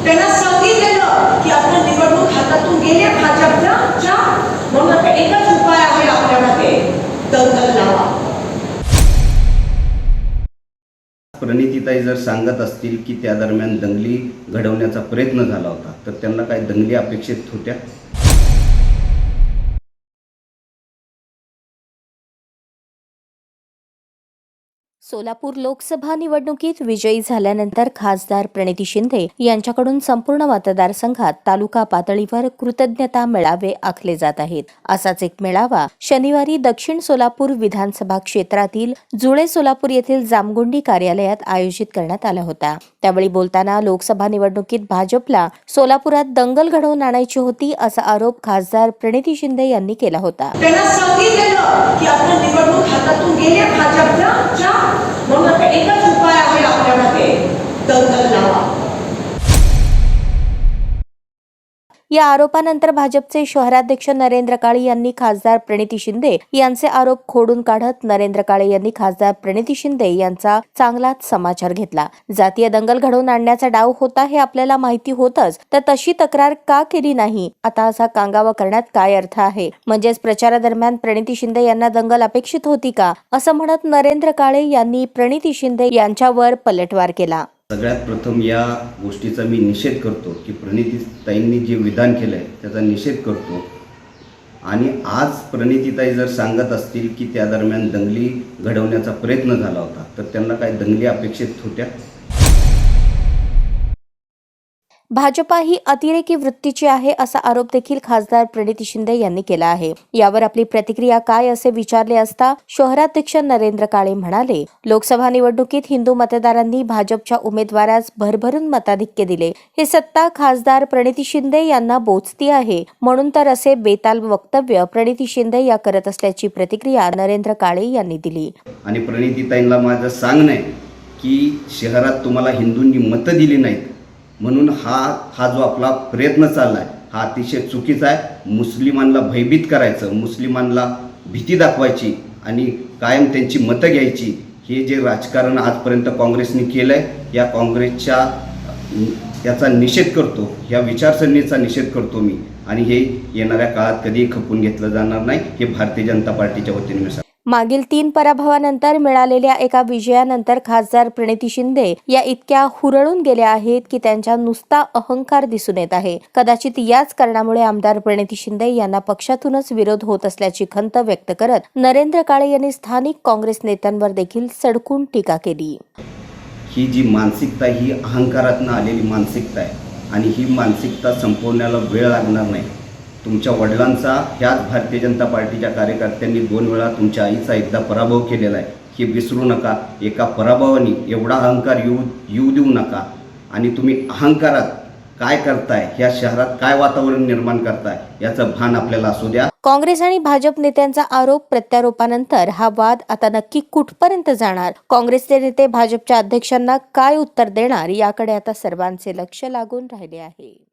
त्यांना सांगितलेलं की आपण निवडणूक हातातून गेले भाजपच्या, म्हणून आता एकच उपाय आहे आपल्याकडे, दंगल लावा. प्रणितीताई जर सांगत असतील की त्या दरम्यान दंगली घडवण्याचा प्रयत्न झाला होता, तर त्यांना काय दंगली अपेक्षित होत्या? सोलापूर लोकसभा निवडणुकीत विजयी झाल्यानंतर खासदार प्रणिती शिंदे यांच्याकडून संपूर्ण मतदारसंघात तालुका पातळीवर कृतज्ञता मेळावे आखले जात आहेत. असाच एक मेळावा शनिवारी दक्षिण सोलापूर विधानसभा क्षेत्रातील जुळे सोलापूर येथील जामगुंडी कार्यालयात आयोजित करण्यात आला होता. त्यावेळी बोलताना लोकसभा निवडणुकीत भाजपला सोलापुरात दंगल घडवून आणायची होती असा आरोप खासदार प्रणिती शिंदे यांनी केला होता. त्यांना सांगितलेलं की आपण निवडणूक हातातून गेले भाजपच्या, म्हणून आता एकच उपाय आहे आपल्याकडे, दंगल लावा. या आरोपानंतर भाजपचे शहराध्यक्ष नरेंद्र काळे यांनी खासदार प्रणिती शिंदे यांचे आरोप खोडून काढत नरेंद्र काळे यांनी खासदार प्रणिती शिंदे यांचा चांगलाच समाचार घेतला. जातीय दंगल घडवून आणण्याचा डाव होता हे आपल्याला माहिती होतच, तर तशी तक्रार का केली नाही? आता असा कांगावा करण्यात काय अर्थ आहे? म्हणजेच प्रचारादरम्यान प्रणिती शिंदे यांना दंगल अपेक्षित होती का, असं म्हणत नरेंद्र काळे यांनी प्रणिती शिंदे यांच्यावर पलटवार केला. सगळ्यात प्रथम या गोष्टीचा मी निषेध करतो की प्रणितीताईंनी जे विधान केलं आहे त्याचा निषेध करतो. आणि आज प्रणितीताई जर सांगत असतील की त्या दरम्यान दंगली घडवण्याचा प्रयत्न झाला होता, तर त्यांना काय दंगली अपेक्षित होत्या? भाजपा ही अतिरेकी वृत्तीची आहे असा आरोप देखील खासदार प्रणिती शिंदे यांनी केला आहे. यावर आपली प्रतिक्रिया काय असे विचारले असता शहराध्यक्ष नरेंद्र काळे म्हणाले, लोकसभा निवडणुकीत हिंदू मतदारांनी भाजपच्या उमेदवारास भरभरून मताधिक्य दिले. हे सत्ता खासदार प्रणिती शिंदे यांना बोचती आहे, म्हणून तर असे बेताल वक्तव्य प्रणिती शिंदे या करत असल्याची प्रतिक्रिया नरेंद्र काळे यांनी दिली. आणि प्रणितीताईंना माझं सांगणं आहे की शहरात तुम्हाला हिंदूंनी मतं दिली नाहीत, म्हणून हा जो आपला प्रयत्न चालला आहे हा अतिशय चुकीचा आहे. मुस्लिमांना भयभीत करायचं, मुस्लिमांना भीती दाखवायची आणि कायम त्यांची मतं घ्यायची, हे जे राजकारण आजपर्यंत काँग्रेसने केलं आहे, या काँग्रेसच्या याचा निषेध करतो, या विचारसरणीचा निषेध करतो मी. आणि हे येणाऱ्या काळात कधीही खपून घेतलं जाणार नाही, हे भारतीय जनता पार्टीच्या वतीने मी सांगतो. मागील 3 पराभवानंतर मिळालेल्या एका विजयानंतर खासदार प्रणिती शिंदे या इतक्या हुरळून गेल्या आहेत की त्यांच्या नुसता अहंकार दिसून येत आहे. कदाचित याच कारणामुळे आमदार प्रणिती शिंदे यांना पक्षातूनच विरोध होत असल्याची खंत व्यक्त करत नरेंद्र काळे यांनी स्थानिक काँग्रेस नेत्यांवर देखील सडकून टीका केली. ही जी मानसिकता ही अहंकारातून आलेली मानसिकता आहे आणि ही मानसिकता संपवण्याला वेळ लागणार नाही. तुमच्या वडिलांचा ह्याच भारतीय जनता पार्टीच्या कार्यकर्त्यांनी 2 वेळा तुमच्या आईचा एकदा पराभव केलेला आहे, हे विसरू नका. एका पराभवाने एवढा अहंकार येऊ देऊ नका. आणि तुम्ही अहंकारात काय करताय, ह्या शहरात काय वातावरण निर्माण करताय, याचं भान आपल्याला असू द्या. काँग्रेस आणि भाजप नेत्यांचा आरोप प्रत्यारोपानंतर हा वाद आता नक्की कुठपर्यंत जाणार, काँग्रेसचे नेते भाजपच्या अध्यक्षांना काय उत्तर देणार, याकडे आता सर्वांचे लक्ष लागून राहिले आहे.